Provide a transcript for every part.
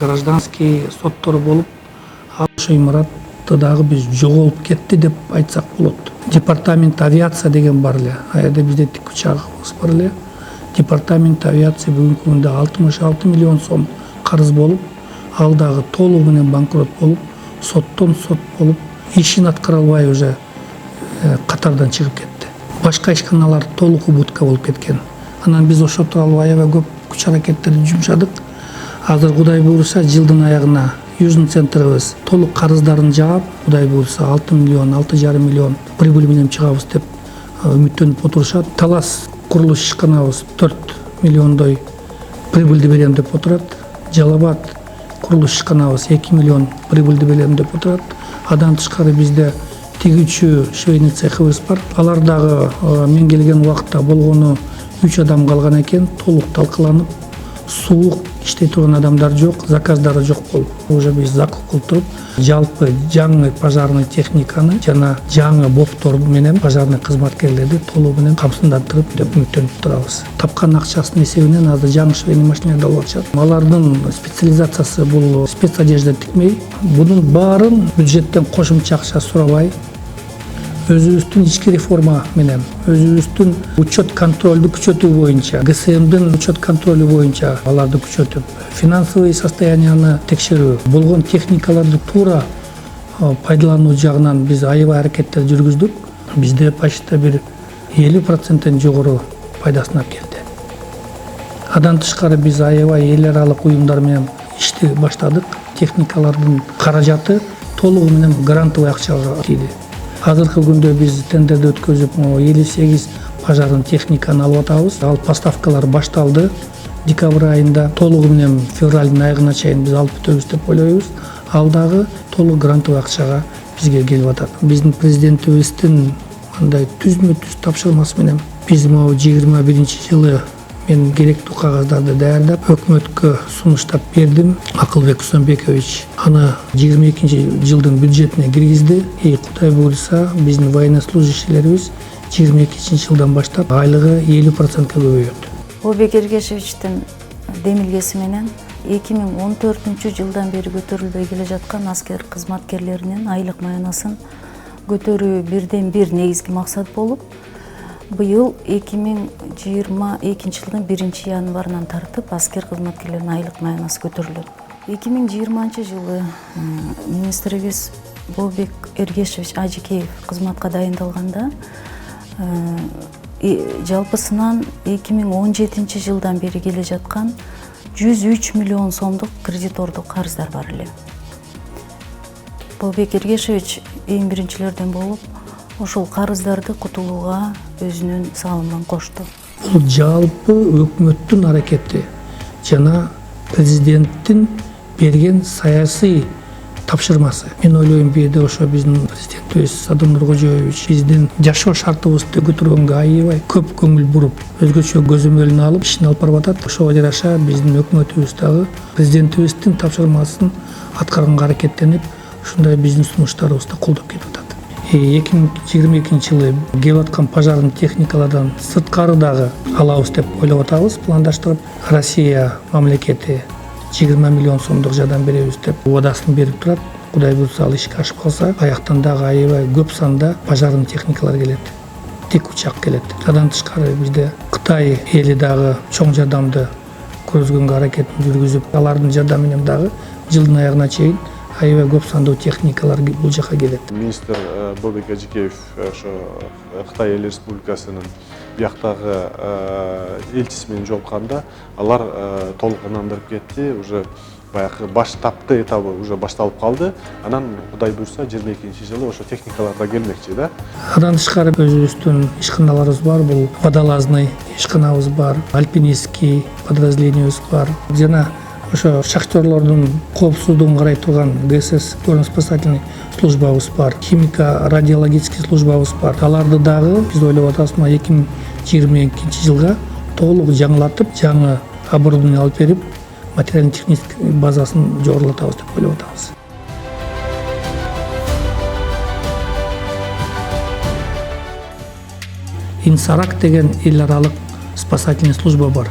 гражданский соттор болуп, ошо имаратты дагы биз жоголуп кетти деп айтсак болот. Департамент авиация деген бар эле. Аерде бизде тик учагыбыз бар эле. Департамент авиация бүгүнкү күндө 66 миллион сом карыз болуп, ал дагы толугу менен банкрот болуп, соттон сот болуп, ишин аткара албай уже катардан чыгып кетти. Башка ишканалар толук убутка болуп кеткен. Анан биз ошо тууралуу аябай көп күч аракеттерди жумшадык. Азыр Кудай буйруса жылдын аягына Южный центрыбыз толук карыздарын жаап, Кудай буйруса 6 миллион, 6,5 миллион прибыль менен чыгабыз деп үмүттөнүп отурушат. Талас курулуш ишканабыз 4 миллиондой прибыльди берем деп отурат. Жалал-Абад курулуш ишканабыз 2 миллион прибыльди берем деп отурат. Адан тышкары бизде тигүүчү швейный цехыбыз бар. Алар дагы мен келген убакытта болгону 3 адам калган экен, толук талкаланып, суук иштей турган адамдар жок, заказдары жок болуп, уже биз закуп кылып туруп, жалпы жаңы пожарный техниканы жана жаңы боптор менен пожарный кызматкерлерди толугу менен камсыздандырып деп үмүттөнүп турабыз. Тапкан акчасынын эсебинен азыр жаңы швейный машиналарды алып атышат. Алардын специализациясы бул спецодежда тикмей. Бунун баарын бюджеттен кошумча акча сурабай, өзүбүздүн ички реформа менен, өзүбүздүн учет контролду күчөтүү боюнча, ГСМдин учет контролу боюнча аларды күчөтүп, финансовый состоянияны текшерүү, болгон техникаларды туура пайдалануу жагынан биз аябай аракеттер жүргүздүк. Бизде почти бир 50% жогору пайдасын алып келди. Адан тышкары биз аябай эл аралык уюмдар менен ишти баштадык. Техникалардын каражаты толугу менен грантовый акчага тийди. Азыркы күндө биз тендерди өткөзүп 58 пожарный техниканы алып атабыз. Ал поставкалар башталды. Декабрь айында толугу менен февралдын айына чейин биз алып бүтөбүз деп ойлойбуз. Ал дагы толук грантовый акчага бизге келип атат. Биздин президентибиздин мындай түзмө-түз тапшырмасы менен биз 21-жылы мен керектүү кагаздарды даярдап өкмөткө сунуштап бердим. Акылбек Усанбекович аны 22-жылдын бюджетине киргизди. Кудай буйруса биздин военнослужащийлерибиз 22-жылдан баштап айлыгы 50% көбөйөт. Бобек Эргешевичтин демилгеси менен 2014-жылдан бери көтөрүлбөй келе жаткан аскер кызматкерлеринин айлык маянасын көтөрүү бирден бир негизги максат болуп, быйыл 2022-жылдын 1-январынан тартып аскер кызматкерлеринин айлык маянасы көтөрүлөт. 2020-жылы министрибиз Бобек Эргешевич Ажикеев кызматка дайындалганда жалпысынан 2017-жылдан бери келе жаткан 103 миллион сомдук кредитордук карыздар бар эле. Бобек Эргешевич эң биринчилерден болуп, ошол карыздарды кутулууга өзүнүн салымын кошту. Бул жалпы өкмөттүн аракети жана президенттин берген саясий тапшырмасы. Мен ойлойм, бирде ошо биздин президентибиз Садыр Нуркожоевич биздин жашоо шартыбызды көтөргөнгө аябай көп көңүл буруп, өзгөчө көзөмөлүн алып ишин алып барып атат. Ошого жараша биздин өкмөтүбүз дагы президентибиздин тапшырмасын аткарганга аракеттенип, ушундай биздин сунуштарыбызды колдоп келип атат. 2022-жылы келип аткан пожарный техникалардан сырткары дагы алабыз деп ойлоп атабыз, пландаштырып. Россия мамлекети 20 миллион сомдук жардам беребиз деп убадасын берип турат. Кудай буйруса ал ишке ашып калса, аяктан дагы аябай көп санда пожарный техникалар келет. Тик учак келет. Адан тышкары бизде Кытай эли дагы чоң жардамды көргөнгө аракетин жүргүзүп, алардын жардамы менен дагы жылдын аягына чейин аябай көп сандуу техникалар бул жака келет. Министр Бобек Ажикеев ошо Кытай Эл Республикасынын бияктагы элчиси менен жолукканда алар толук ынандырып кетти. Уже баягы баштапкы этабы уже башталып калды. Анан Кудай буйруса 22-жылы ошо техникалар да келмекчи да. Адан тышкары өзүбүздүн ишканаларыбыз бар. Бул водолазный ишканабыз бар, альпинистский подразделениебиз бар. Жана ошо шахтерлордун коопсуздугун карай турган ГСС горно-спасательный службабыз бар, химико-радиологический службабыз бар. Аларды дагы биз ойлоп атабыз, 2022-жылга толук жаңылатып, жаңы оборудование алып берип, материально-технический базасын жогорулатабыз деп ойлоп атабыз. Инсарак деген эл аралык спасательный служба бар.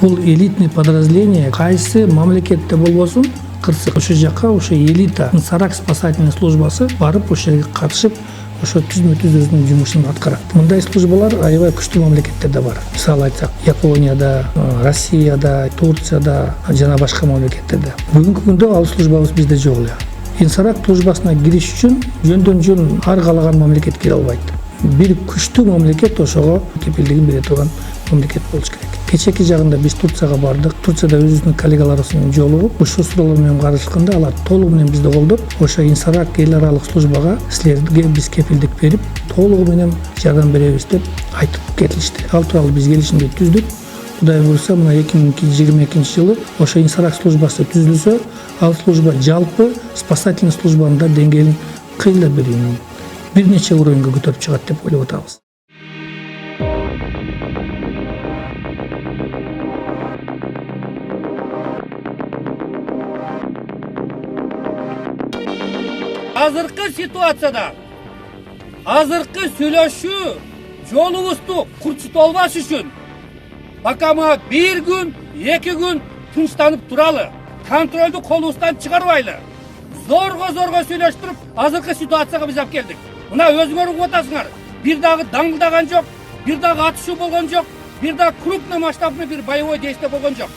Бул элитный подразделение кайсы мамлекетте болбосун кырсык. Ошол жака ошо элита Инсарак спасательный службасы барып ошол жерге катышып ошо түзмө-түз өзүнүн жумушун аткарат. Мындай службалар аябай күчтүү мамлекеттерде бар. Мисалы айтсак, Японияда, Россияда, Турцияда жана башка мамлекеттерде. Бүгүнкү күндө ал службабыз бизде жок эле. Инсарак службасына кириш үчүн жөндөн-жөн ар каалаган мамлекет кире албайт. Бир күчтүү мамлекет ошого кепилдигин бере турган мамлекет болуш керек. Кечеки жагында биз Турцияга бардык. Турцияда өзүбүздүн коллегаларыбыз менен жолугуп, ушул суроолор менен карашканда алар толугу менен бизди колдоп, ошо Инсарак эл аралык службага силерге биз кепилдик берип, толугу менен жардам беребиз деп айтып кетишти. Ал тууралуу биз келишимди түздүк. Кудай буйруса, мына 2022-жылы ошо Инсарак службасы түзүлсө, ал служба жалпы спасательный службанын да деңгээлин кыйла бир нече уровеньге көтөрүп чыгат деп ойлоп атабыз. Азыркы ситуацияда, азыркы сүйлөшүү жолубузду курчутолбаш үчүн пока бир күн, 2 күн тынчтанып туралы, контролду колубуздан чыгарбайлы. Зорго сүйлөштүрүп, азыркы ситуацияга биз алып келдик. Мына өзүңөр угуп атасыңар. Бир дагы даңгылдаган жок, бир дагы атышуу болгон жок, бир дагы крупный масштабный бир боевой действие болгон жок.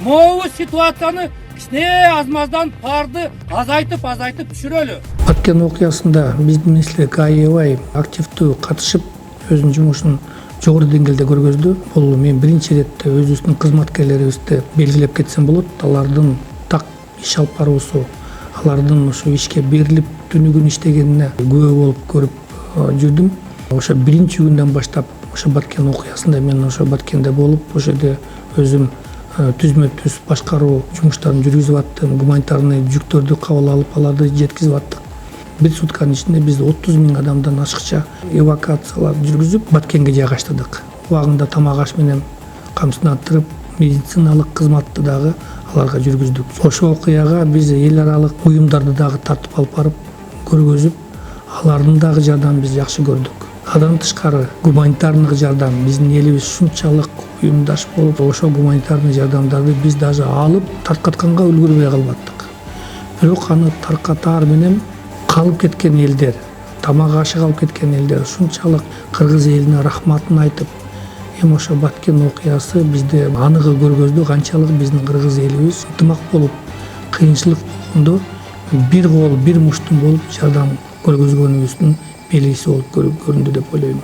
Могу ситуацияны кичине азмаздан парды азайтып түшүрөлү. Баткен окуясында биздин элчилик аябай активдүү катышып, өзүнүн жумушун жогору деңгээлде көргөздү. Бул мен биринчи ирет өзүбүздүн кызматкерлерибизди белгилеп кетсем болот. Алардын так иш алып баруусу, алардын ошо ишке берилип түнүгүн иштегенине күбө болуп көрүп жүрдүм. Ошо биринчи күндөн баштап ошо Баткен окуясында мен ошо Баткенде болуп, ошол жерде өзүм түзмө-түз башкаруу жумуштарын жүргүзүп аттым. Гуманитарный жүктөрдү кабыл алып, аларды жеткизип аттык. Бир сутканын ичинде биз 30 000 адамдан ашыкча эвакуациялар жүргүзүп Баткенге жайгаштырдык. Убагында тамак аш менен камсыздандырып, медициналык кызматты дагы аларга жүргүздүк. Ошол окуяга биз эл аралык уюмдарды дагы тартып алып барып көргөзүп, алардын дагы жардамын биз жакшы көрдүк. Андан тышкары гуманитарный жардам, биздин элибиз ушунчалык уюмдаш болуп, ошол гуманитарный жардамдарды биз даже алып таркатканга үлгүрбөй калбаттык. Бирок аны таркатаар менен калып кеткен элдер, тамак ашы калып кеткен элдер ушунчалык кыргыз элине рахматын айтып, эми ошо Баткен окуясы бизде аныгы көргөздү канчалык биздин кыргыз элибиз ынтымак болуп, кыйынчылык болгондо бир кол, бир муштум болуп жардам көргөзгөнүбүздүн белгиси болуп көрүндү деп ойлойм.